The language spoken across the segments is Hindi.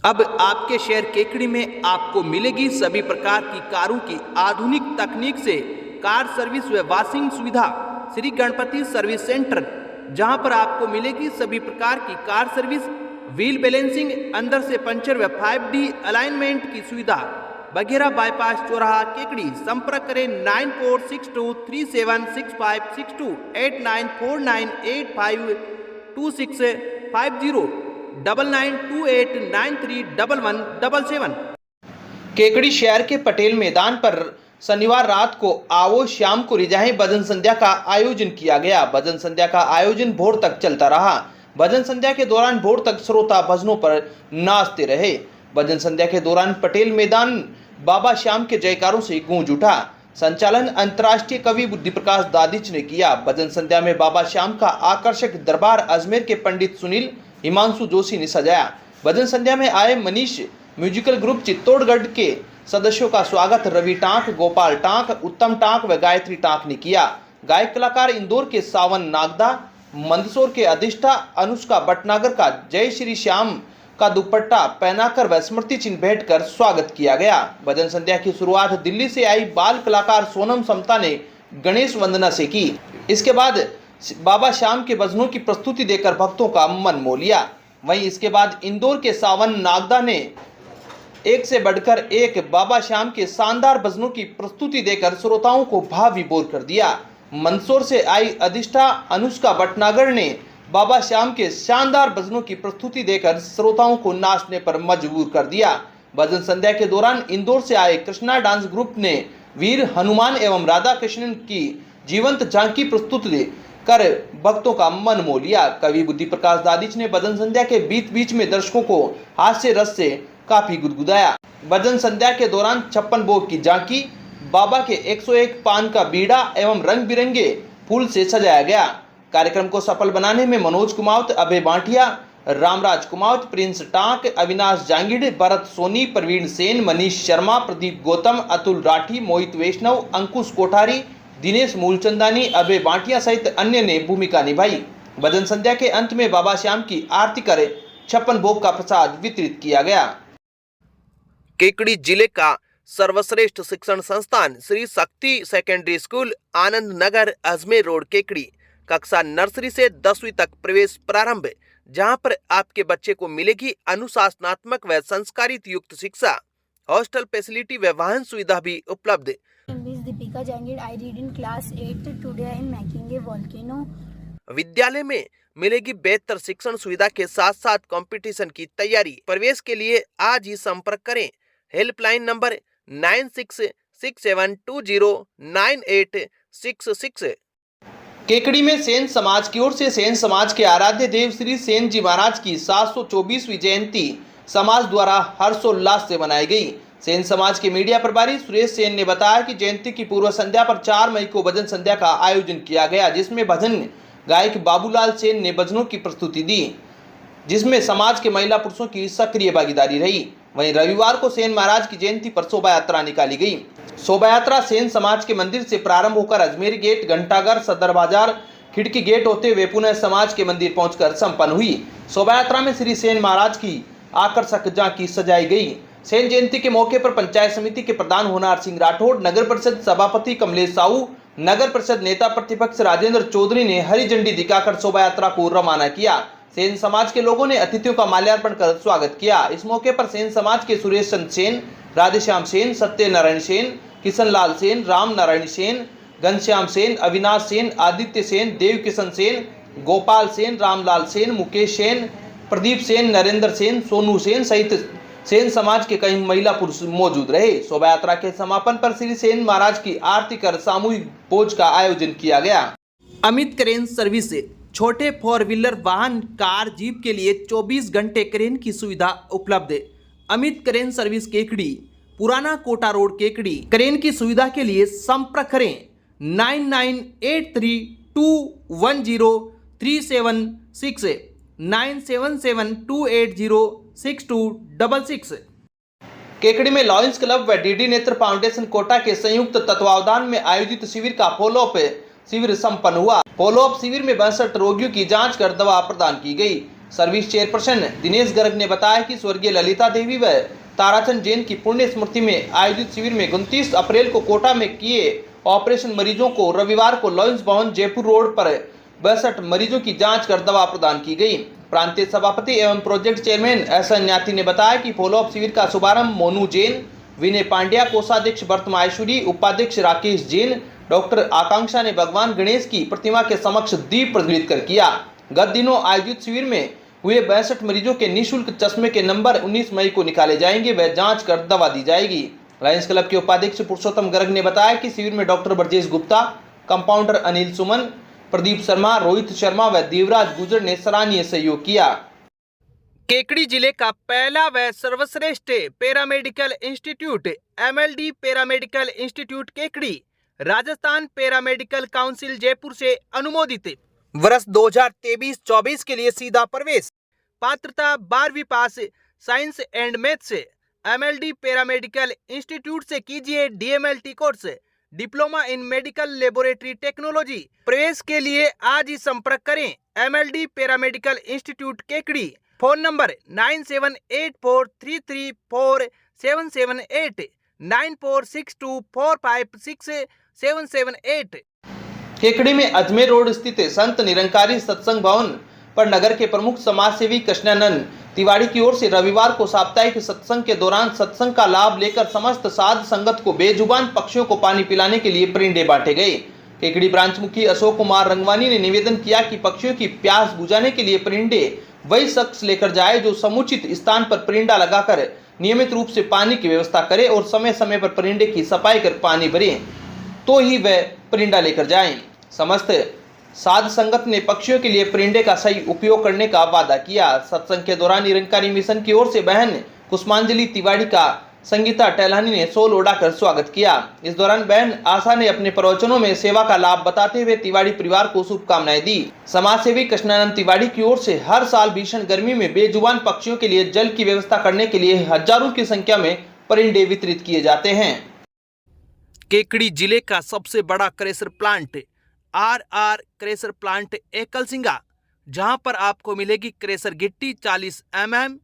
अब आपके शहर केकड़ी में आपको मिलेगी सभी प्रकार की कारों की आधुनिक तकनीक से कार सर्विस व वॉशिंग सुविधा। श्री गणपति सर्विस सेंटर, जहां पर आपको मिलेगी सभी प्रकार की कार सर्विस, व्हील बैलेंसिंग, अंदर से पंचर व 5D अलाइनमेंट की सुविधा। बघेरा बाईपास चौराहा केकड़ी। संपर्क करें 9462376562 8949852650 9928931177। केकड़ी शहर के पटेल मैदान पर शनिवार रात को आओ शाम को रिझाएं भजन संध्या का आयोजन किया गया। भजन संध्या का आयोजन भोर तक चलता रहा। भजन संध्या के दौरान भोर तक श्रोता भजनों पर नाचते रहे। भजन संध्या के दौरान पटेल मैदान बाबा श्याम के जयकारों से गूंज उठा। संचालन अंतर्राष्ट्रीय कवि बुद्धि प्रकाश दादिच ने किया। भजन संध्या में बाबा श्याम का आकर्षक दरबार अजमेर के पंडित सुनील हिमांशु जोशी ने सजाया। भजन संध्या में आए मनीष म्यूजिकल ग्रुप चित्तौड़गढ़ के सदस्यों का स्वागत रवि टांक, गोपाल टांक, उत्तम टांक व गायत्री टांक ने किया। गायक कलाकार इंदौर के सावन नागदा, मंदसौर के अधिष्ठा अनुष्का भटनागर का जय श्री श्याम का दुपट्टा पहनाकर व स्मृति चिन्ह भेंट कर स्वागत किया गया। भजन संध्या की शुरुआत दिल्ली से आई बाल कलाकार सोनम समता ने गणेश वंदना से की। इसके बाद बाबा श्याम के भजनों की प्रस्तुति देकर भक्तों का मन मोह लिया। वहीं इसके बाद इंदौर के सावन नागदा ने एक से बढ़कर एक बाबा श्याम के शानदार भजनों की प्रस्तुति देकर श्रोताओं को भाव विभोर कर दिया। मंदसौर से आई अधिष्ठा अनुष्का भटनागर ने बाबा श्याम के शानदार भजनों की प्रस्तुति देकर श्रोताओं को नाचने पर मजबूर कर दिया। भजन संध्या के दौरान इंदौर से आए कृष्णा डांस ग्रुप ने वीर हनुमान एवं राधा कृष्णन की जीवंत झांकी प्रस्तुति कर भक्तों का मन मोह लिया। कवि बुद्धि प्रकाश दादिच ने भजन संध्या के बीच बीच में दर्शकों को हास्य रस से काफी गुदगुदाया। भजन संध्या के दौरान 56 भोग की झांकी, बाबा के 101 पान का बीड़ा एवं रंग बिरंगे फूल से सजाया गया। कार्यक्रम को सफल बनाने में मनोज कुमावत, अभय बांटिया, रामराज कुमावत, प्रिंस टांक, अविनाश जांगिड़, भरत सोनी, प्रवीण सेन, मनीष शर्मा, प्रदीप गौतम, अतुल राठी, मोहित वैष्णव, अंकुश कोठारी, दिनेश मूलचंदानी, अभय बांटिया सहित अन्य ने भूमिका निभाई। भजन संध्या के अंत में बाबा श्याम की आरती कर 56 भोग का प्रसाद वितरित किया गया। केकड़ी जिले का सर्वश्रेष्ठ शिक्षण संस्थान Shri Shakti secondary school, Anand Nagar, Ajmer road, Kekri. कक्षा नर्सरी से 10वीं तक प्रवेश प्रारंभ, जहां पर आपके बच्चे को मिलेगी अनुशासनात्मक व संस्कारित युक्त शिक्षा। हॉस्टल फैसिलिटी व वाहन सुविधा भी उपलब्ध। Deepika Jangid, I read in class 8. Today I am making a volcano. विद्यालय में मिलेगी बेहतर शिक्षण सुविधा के साथ साथ कंपटीशन की तैयारी। प्रवेश के लिए आज ही संपर्क करें। Helpline number 9667209866। केकड़ी में सेन समाज की ओर से सेन समाज के आराध्य देव श्री सेन जी महाराज की 724वीं जयंती समाज द्वारा हर्षोल्लास से मनाई गई। सेन समाज के मीडिया प्रभारी सुरेश सेन ने बताया कि जयंती की पूर्व संध्या पर 4 मई को भजन संध्या का आयोजन किया गया, जिसमें भजन गायक बाबूलाल सेन ने भजनों की प्रस्तुति दी, जिसमें समाज के महिला पुरुषों की सक्रिय भागीदारी रही। वहीं रविवार को सेन महाराज की जयंती पर शोभा यात्रा निकाली गई। शोभा यात्रा सेन समाज के मंदिर से प्रारंभ होकर अजमेर गेट, घंटाघर, सदर बाजार, खिड़की गेट होते हुए पुनः समाज के मंदिर पहुंचकर संपन्न हुई। शोभा यात्रा में श्री सेन महाराज की आकर्षक झांकी सजाई गई। सेन जयंती के मौके पर पंचायत समिति के प्रधान होनार सिंह राठौड़, नगर परिषद सभापति कमलेश साहू, नगर परिषद नेता प्रतिपक्ष राजेंद्र चौधरी ने हरी झंडी दिखाकर शोभा यात्रा को रवाना किया। सेन समाज के लोगों ने अतिथियों का माल्यार्पण कर स्वागत किया। इस मौके पर सेन समाज के सुरेश चंद्र सेन, राधेश्याम सेन, सत्यनारायण सेन, किशन लाल सेन, राम नारायण सेन, घनश्याम सेन, अविनाश सेन, आदित्य सेन, देव किशन सेन, गोपाल सेन, रामलाल सेन, मुकेश सेन, प्रदीप सेन, नरेंद्र सेन, सोनू सेन सहित सेन समाज के कई महिला पुरुष मौजूद रहे। शोभा यात्रा के समापन पर श्री सेन महाराज की आरती कर सामूहिक भोज का आयोजन किया गया। अमित क्रेन सर्विस, छोटे 4 व्हीलर वाहन, कार, जीप के लिए 24 घंटे क्रेन की सुविधा उपलब्ध। अमित क्रेन सर्विस केकड़ी, पुराना कोटा रोड, केकड़ी। क्रेन की सुविधा के लिए संपर्क करें 9983210376 9772806266। केकड़ी में लॉयंस क्लब व डीडी नेत्र फाउंडेशन कोटा के संयुक्त तत्वावधान में आयोजित शिविर का फॉलोअप शिविर संपन्न हुआ। फॉलोअप शिविर में 62 रोगियों की जांच कर दवा प्रदान की गई। सर्विस चेयरपर्सन दिनेश गर्ग ने बताया कि स्वर्गीय ललिता देवी व ताराचंद जैन की पुण्य स्मृति में आयोजित शिविर में 29 अप्रैल को कोटा में किए ऑपरेशन मरीजों को रविवार को लॉयंस भवन जयपुर रोड पर 62 मरीजों की जांच कर दवा प्रदान की गई। प्रांतीय सभापति एवं प्रोजेक्ट चेयरमैन एसएन न्याती ने बताया कि फॉलोअप शिविर का शुभारंभ मोनू जैन, विनय पांड्या, कोषाध्यक्ष भरत माहेश्वरी, उपाध्यक्ष राकेश जैन, डॉक्टर आकांक्षा ने भगवान गणेश की प्रतिमा के समक्ष दीप प्रज्वलित कर किया। गत दिनों आयोजित शिविर में हुए 62 मरीजों के निःशुल्क चश्मे के नंबर 19 मई को निकाले जाएंगे व जांच कर दवा दी जाएगी। लायंस क्लब के उपाध्यक्ष पुरुषोत्तम गर्ग ने बताया कि शिविर में डॉक्टर ब्रजेश गुप्ता, कंपाउंडर अनिल सुमन, प्रदीप शर्मा, रोहित शर्मा व देवराज गुजर ने सराहनीय सहयोग किया। केकड़ी जिले का पहला व सर्वश्रेष्ठ paramedical institute MLD paramedical institute Kekri Rajasthan paramedical council Jaipur से अनुमोदित। वर्ष 2023-24 के लिए सीधा प्रवेश। पात्रता 12वीं pass science and maths. MLD paramedical institute से कीजिए DMLT course, diploma in medical laboratory technology. प्रवेश के लिए आज ही संपर्क करें MLD paramedical institute Kekri. Phone number 9784334778, 9462456778। Kekri में अजमेर रोड स्थित संत निरंकारी सत्संग भवन पर नगर के प्रमुख समाजसेवी कृष्णानंद तिवारी की ओर से रविवार को साप्ताहिक सत्संग के दौरान सत्संग का लाभ लेकर समस्त साध संगत को बेजुबान पक्षियों को पानी पिलाने के लिए परिंदे बांटे गए। केकड़ी ब्रांच मुखी अशोक कुमार रंगवानी ने निवेदन किया कि पक्षियों की प्यास बुझाने के लिए परिंदे वही शख्स लेकर जाए जो समुचित स्थान पर परिंदा लगाकर नियमित रूप से पानी की व्यवस्था करे और समय समय पर परिंदे की सफाई कर पानी भरे, तो ही वह परिंदा लेकर जाएं। समस्त साध संगत ने पक्षियों के लिए परिंदे का सही उपयोग करने का वादा किया। सत्संग के दौरान निरंकारी मिशन की ओर से बहन कुसुमांजलि तिवारी का संगीता टहलानी ने सोल उड़ाकर स्वागत किया। इस दौरान बहन आशा ने अपने प्रवचनों में सेवा का लाभ बताते हुए तिवारी परिवार को शुभकामनाएं दी। समाजसेवी कृष्णानंद तिवारी की ओर से हर साल भीषण गर्मी में बेजुबान पक्षियों के लिए जल की व्यवस्था करने के लिए हजारों की संख्या में परिंदे वितरित किए जाते हैं। केकड़ी जिले का सबसे बड़ा crusher plant RR crusher plant Ekalsinga, जहां पर आपको मिलेगी क्रेशर गिट्टी 40 mm,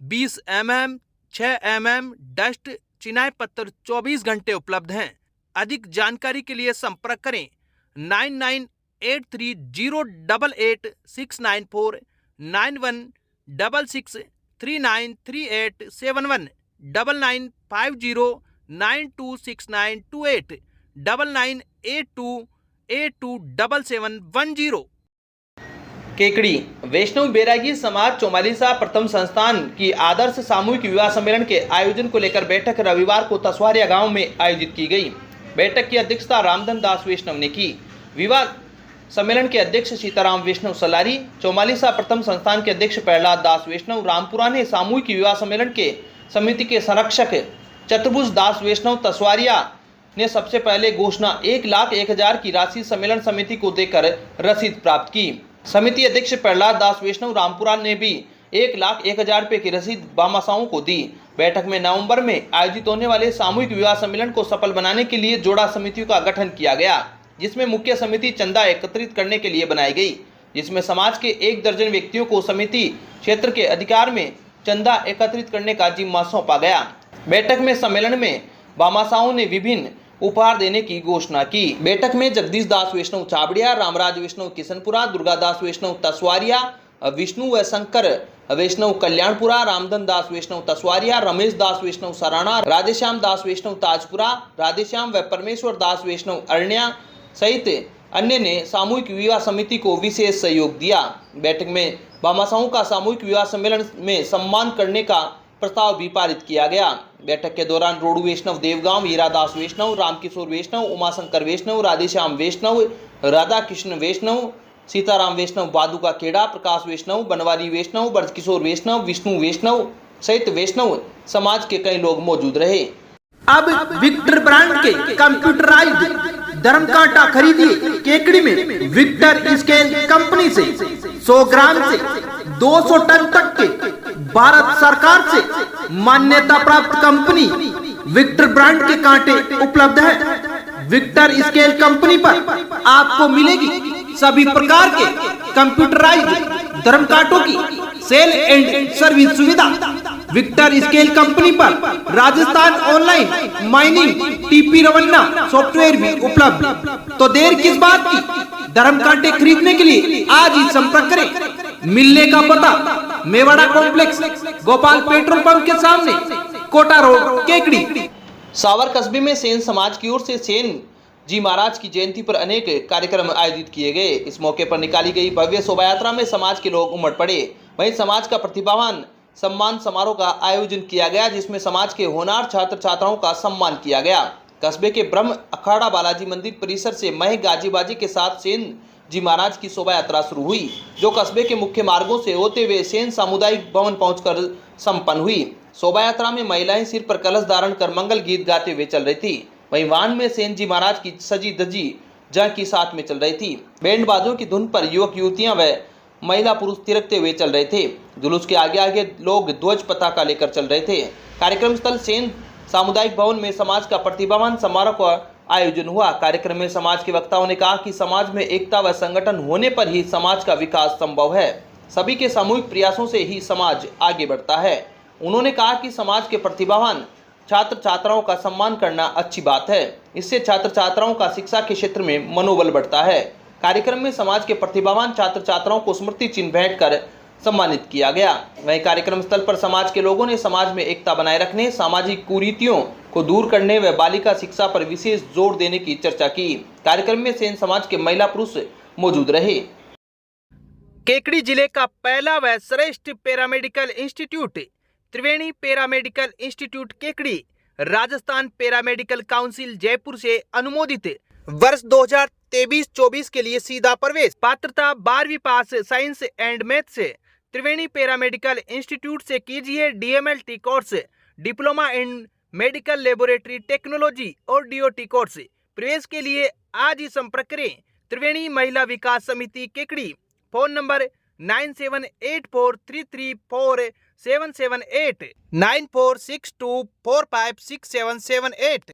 20 mm, 6 mm, डस्ट, चिनाई पत्थर 24 घंटे उपलब्ध हैं। अधिक जानकारी के लिए संपर्क करें 9983088694, 9166393871, 9950926928, 9982827710। केकड़ी वैष्णव बैरागी समाज चौमालिसा प्रथम संस्थान की आदर्श सामूहिक विवाह सम्मेलन के आयोजन को लेकर बैठक रविवार को तसवारिया गांव में आयोजित की गई। बैठक की अध्यक्षता रामधन दास वैष्णव ने की। विवाह सम्मेलन के अध्यक्ष सीताराम वैष्णव सलारी, चौमालिसा प्रथम संस्थान के अध्यक्ष प्रहलाद दास वैष्णव रामपुरा ने सामूहिक विवाह सम्मेलन के समिति के संरक्षक चतुर्भुज दास वैष्णव तसवारिया ने सबसे पहले घोषणा 1,01,000 की राशि सम्मेलन समिति को देकर रसीद प्राप्त की। समिति अध्यक्ष प्रहलाद दास वैष्णव रामपुरा ने भी 1,01,000 रुपये की रसीद बामासाओं को दी। बैठक में नवंबर में आयोजित होने वाले सामूहिक विवाह सम्मेलन को सफल बनाने के लिए जोड़ा समितियों का गठन किया गया, जिसमें मुख्य समिति चंदा एकत्रित करने के लिए बनाई गई, जिसमें समाज के 1 दर्जन व्यक्तियों को समिति क्षेत्र के अधिकार में चंदा एकत्रित करने का जिम्मा सौंपा गया। बैठक में सम्मेलन में बामासाओं ने विभिन्न उपहार देने की घोषणा की। बैठक में जगदीश दास वैष्णव चाबड़िया, रामराज वैष्णव किशनपुरा, दुर्गा दास वैष्णव तसवारिया, विष्णु व शंकर वैष्णव कल्याणपुरा, रामधन दास वैष्णव तसवारिया, रमेश दास वैष्णव सराणा, राधेश्याम दास वैष्णव ताजपुरा, राधेश्याम व परमेश्वर दास वैष्णव अरण्या सहित अन्य ने सामूहिक विवाह समिति को विशेष सहयोग दिया। बैठक में बामासाओं का सामूहिक विवाह सम्मेलन में सम्मान करने का प्रस्ताव भी पारित किया गया। बैठक के दौरान रोडू वैष्णव देवगांव, हीरा दास वैष्णव, रामकिशोर वैष्णव, उमाशंकर वैष्णव, राधेश्याम वैष्णव, राधा कृष्ण वैष्णव, सीताराम वैष्णव, बादुका खेड़ा, प्रकाश वैष्णव, बनवारी वैष्णव, ब्रजकिशोर वैष्णव, विष्णु वैष्णव सहित वैष्णव समाज के कई लोग मौजूद रहे। अब विक्टर ब्रांड के कंप्यूटराइज्ड धर्म कांटा खरीदिए केकड़ी में विक्टर स्केल कंपनी से 100 ग्राम से 200 टन तक के भारत सरकार से मान्यता प्राप्त कंपनी विक्टर ब्रांड के कांटे उपलब्ध है। विक्टर स्केल कंपनी पर आपको मिलेगी सभी प्रकार के कंप्यूटराइज्ड धर्म कांटों की सेल एंड सर्विस सुविधा। विक्टर स्केल कंपनी पर Rajasthan online mining TP Revanna software भी उपलब्ध। तो देर किस बात की, धर्म कांटे खरीदने के लिए आज ही संपर्क करें। मिलने का पता Mewara complex, Gopal petrol pump के सामने, कोटा रोड, केकड़ी। सावर कस्बे में सेन समाज की ओर से सेन जी महाराज की जयंती पर अनेक कार्यक्रम आयोजित किए गए। इस मौके पर निकाली गई भव्य शोभा यात्रा में समाज के लोग उमड़ पड़े। वहीं समाज का प्रतिभावान सम्मान समारोह का आयोजन किया गया, जिसमें समाज के होनहार छात्र छात्राओं का सम्मान किया गया। कस्बे के ब्रह्म अखाड़ा बालाजी मंदिर परिसर से महक गाजी बाजी के साथ सेन जी महाराज की शोभा यात्रा शुरू हुई, जो कस्बे के मुख्य मार्गों से होते हुए सेन सामुदायिक भवन पहुंचकर संपन्न हुई। शोभा यात्रा में महिलाएं सिर पर कलश धारण कर मंगल गीत गाते हुए चल रही थी। वहीं वाहन में सेन जी महाराज की सजी धजी झांकी साथ में चल रही थी। बैंड बाजों की धुन पर युवक युवतियां व महिला पुरुष थिरकते हुए चल रहे थे। जुलूस के आगे आगे लोग ध्वज पताका लेकर चल रहे थे। कार्यक्रम स्थल सेन सामुदायिक भवन में समाज का प्रतिभावान समारोह का आयोजन हुआ। कार्यक्रम में समाज के वक्ताओं ने कहा कि समाज में एकता व संगठन होने पर ही समाज का विकास संभव है। सभी के सामूहिक प्रयासों से ही समाज आगे बढ़ता है। उन्होंने कहा कि समाज के प्रतिभावान छात्र छात्राओं का सम्मान करना अच्छी बात है। इससे छात्र छात्राओं का शिक्षा के क्षेत्र में मनोबल बढ़ता है। कार्यक्रम में समाज के प्रतिभावान छात्र छात्राओं को स्मृति चिन्ह भेंट कर सम्मानित किया गया। वहीं कार्यक्रम स्थल पर समाज के लोगों ने समाज में एकता बनाए रखने, सामाजिक कुरीतियों को दूर करने व बालिका शिक्षा पर विशेष जोर देने की चर्चा की। कार्यक्रम में सेन समाज के महिला पुरुष मौजूद रहे। केकड़ी जिले का पहला व श्रेष्ठ paramedical institute Triveni paramedical institute Kekri Rajasthan paramedical council Jaipur से अनुमोदित। वर्ष 2023-24 के लिए सीधा प्रवेश। पात्रता 12वीं पास साइंस एंड मैथ से। त्रिवेणी पैरामेडिकल इंस्टीट्यूट से कीजिए DMLT course, diploma in medical laboratory technology और DOT कोर्स। प्रवेश के लिए आज ही संपर्क करें। त्रिवेणी महिला विकास समिति केकड़ी। Phone number 9784334778 9462456778।